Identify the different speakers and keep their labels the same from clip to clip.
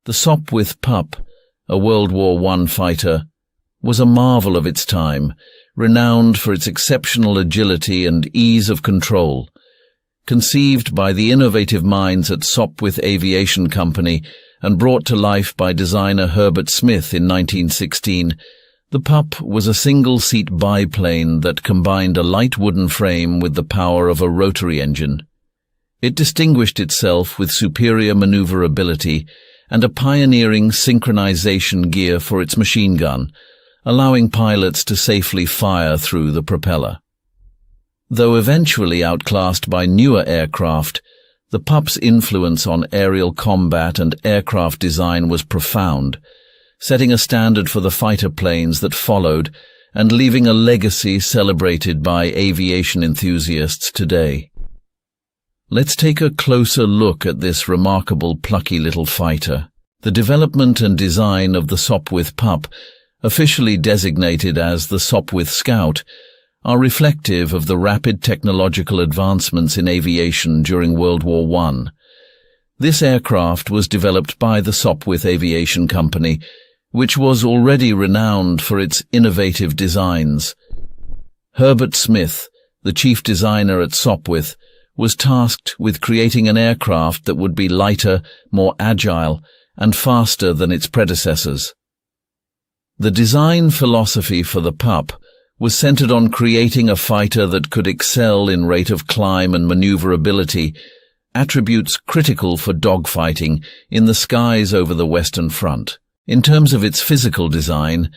Speaker 1: The Sopwith Pup, a World War I fighter, was a marvel of its time, renowned for its exceptional agility and ease of control. Conceived by the innovative minds at Sopwith Aviation Company and brought to life by designer Herbert Smith in 1916, the Pup was a single-seat biplane that combined a light wooden frame with the power of a rotary engine. It distinguished itself with superior maneuverability and a pioneering synchronization gear for its machine gun, allowing pilots to safely fire through the propeller. Though eventually outclassed by newer aircraft, the Pup's influence on aerial combat and aircraft design was profound, setting a standard for the fighter planes that followed and leaving a legacy celebrated by aviation enthusiasts today. Let's take a closer look at this remarkable, plucky little fighter. The development and design of the Sopwith Pup, officially designated as the Sopwith Scout, are reflective of the rapid technological advancements in aviation during World War I. This aircraft was developed by the Sopwith Aviation Company, which was already renowned for its innovative designs. Herbert Smith, the chief designer at Sopwith, was tasked with creating an aircraft that would be lighter, more agile, and faster than its predecessors. The design philosophy for the Pup was centered on creating a fighter that could excel in rate of climb and maneuverability, attributes critical for dogfighting in the skies over the Western Front. In terms of its physical design,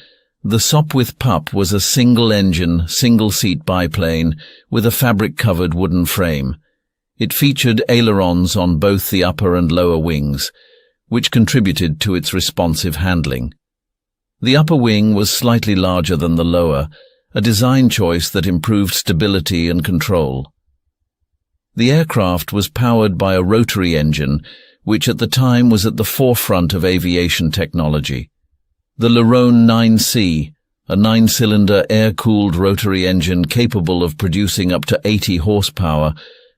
Speaker 1: the Sopwith Pup was a single-engine, single-seat biplane with a fabric-covered wooden frame. It featured ailerons on both the upper and lower wings, which contributed to its responsive handling. The upper wing was slightly larger than the lower, a design choice that improved stability and control. The aircraft was powered by a rotary engine, which at the time was at the forefront of aviation technology. The Lerone 9C, a 9-cylinder air-cooled rotary engine capable of producing up to 80 horsepower,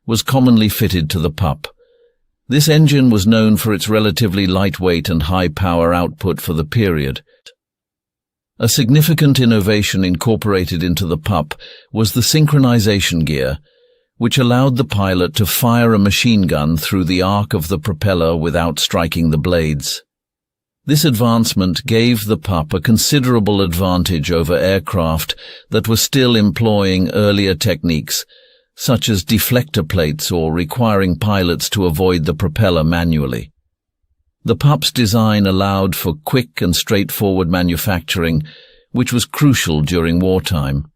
Speaker 1: was commonly fitted to the Pup. This engine was known for its relatively lightweight and high power output for the period. A significant innovation incorporated into the Pup was the synchronization gear, which allowed the pilot to fire a machine gun through the arc of the propeller without striking the blades. This advancement gave the Pup a considerable advantage over aircraft that were still employing earlier techniques, such as deflector plates or requiring pilots to avoid the propeller manually. The Pup's design allowed for quick and straightforward manufacturing, which was crucial during wartime.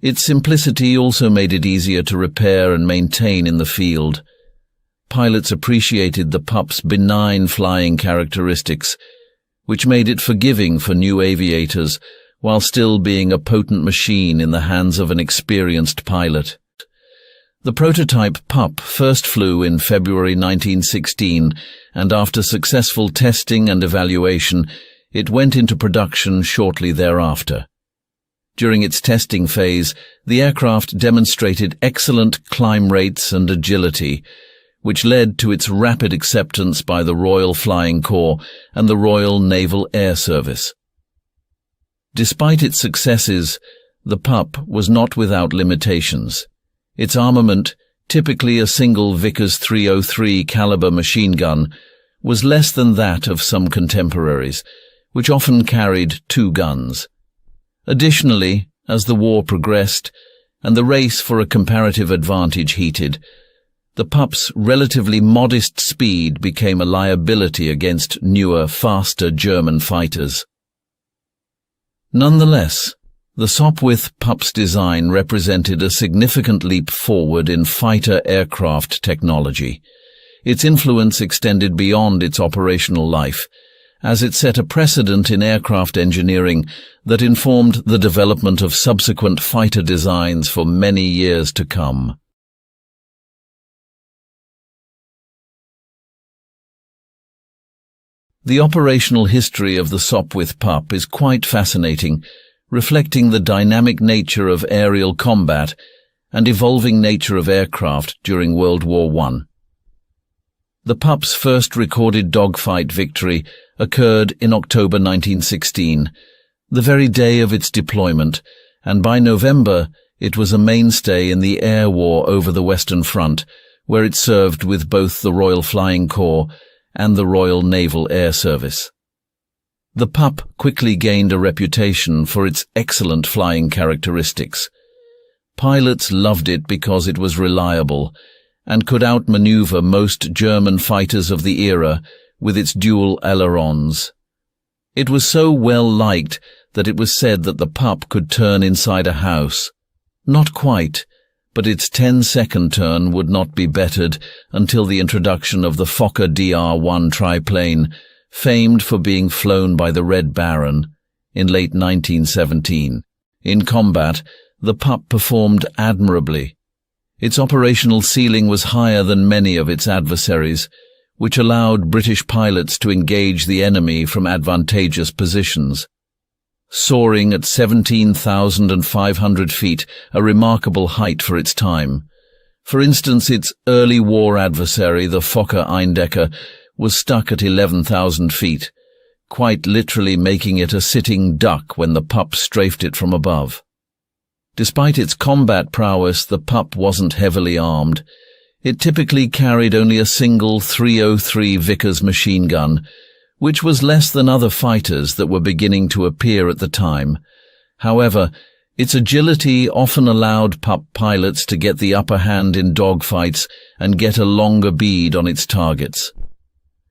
Speaker 1: Its simplicity also made it easier to repair and maintain in the field. Pilots appreciated the Pup's benign flying characteristics, which made it forgiving for new aviators while still being a potent machine in the hands of an experienced pilot. The prototype Pup first flew in February 1916, and after successful testing and evaluation, it went into production shortly thereafter. During its testing phase, the aircraft demonstrated excellent climb rates and agility, which led to its rapid acceptance by the Royal Flying Corps and the Royal Naval Air Service. Despite its successes, the Pup was not without limitations. Its armament, typically a single Vickers 303 caliber machine gun, was less than that of some contemporaries, which often carried 2 guns. Additionally, as the war progressed and the race for a comparative advantage heated, the Pup's relatively modest speed became a liability against newer, faster German fighters. Nonetheless, the Sopwith Pup's design represented a significant leap forward in fighter aircraft technology. Its influence extended beyond its operational life, as it set a precedent in aircraft engineering that informed the development of subsequent fighter designs for many years to come. The operational history of the Sopwith Pup is quite fascinating, reflecting the dynamic nature of aerial combat and evolving nature of aircraft during World War I. The Pup's first recorded dogfight victory occurred in October 1916, the very day of its deployment, and by November it was a mainstay in the air war over the Western Front, where it served with both the Royal Flying Corps and the Royal Naval Air Service. The Pup quickly gained a reputation for its excellent flying characteristics. Pilots loved it because it was reliable and could outmaneuver most German fighters of the era with its dual ailerons. It was so well liked that it was said that the Pup could turn inside a house. Not quite, but its 10-second turn would not be bettered until the introduction of the Fokker DR-1 triplane, famed for being flown by the Red Baron, in late 1917. In combat, the Pup performed admirably. Its operational ceiling was higher than many of its adversaries, which allowed British pilots to engage the enemy from advantageous positions. Soaring at 17,500 feet, a remarkable height for its time. For instance, its early war adversary, the Fokker Eindecker, was stuck at 11,000 feet, quite literally making it a sitting duck when the Pup strafed it from above. Despite its combat prowess, the Pup wasn't heavily armed. It typically carried only a single 303 Vickers machine gun, which was less than other fighters that were beginning to appear at the time. However, its agility often allowed Pup pilots to get the upper hand in dogfights and get a longer bead on its targets.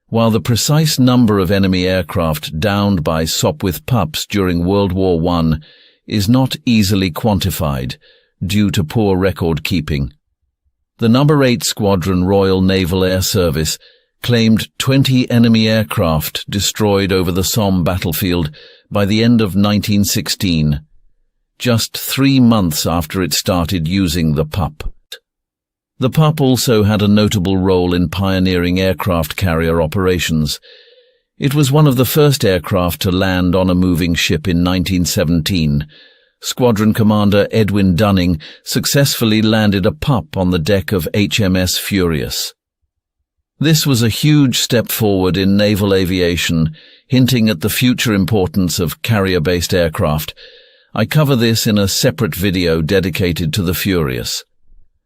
Speaker 1: While the precise number of enemy aircraft downed by Sopwith Pups during World War I is not easily quantified due to poor record-keeping, the No. 8 Squadron Royal Naval Air Service claimed 20 enemy aircraft destroyed over the Somme battlefield by the end of 1916, just 3 months after it started using the Pup. The Pup also had a notable role in pioneering aircraft carrier operations. It was one of the first aircraft to land on a moving ship in 1917. Squadron Commander Edwin Dunning successfully landed a Pup on the deck of HMS Furious. This was a huge step forward in naval aviation, hinting at the future importance of carrier-based aircraft. I cover this in a separate video dedicated to the Furious.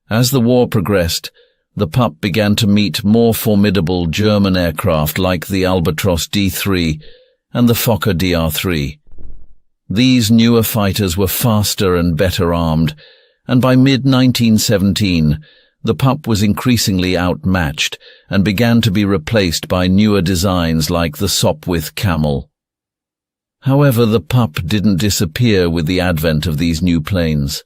Speaker 1: As the war progressed, the Pup began to meet more formidable German aircraft like the Albatros D3 and the Fokker DR-3. These newer fighters were faster and better armed, and by mid-1917, the Pup was increasingly outmatched and began to be replaced by newer designs like the Sopwith Camel. However, the Pup didn't disappear with the advent of these new planes.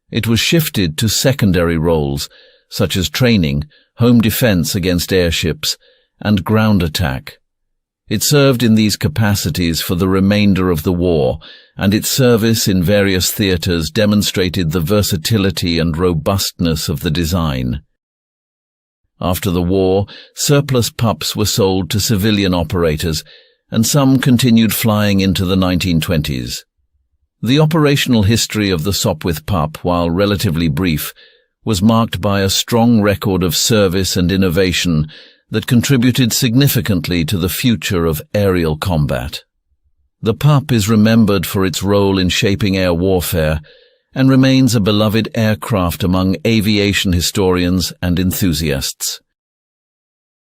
Speaker 1: It was shifted to secondary roles, such as training, home defense against airships, and ground attack. It served in these capacities for the remainder of the war, and its service in various theaters demonstrated the versatility and robustness of the design. After the war, surplus Pups were sold to civilian operators, and some continued flying into the 1920s. The operational history of the Sopwith Pup, while relatively brief, was marked by a strong record of service and innovation that contributed significantly to the future of aerial combat. The Pup is remembered for its role in shaping air warfare and remains a beloved aircraft among aviation historians and enthusiasts.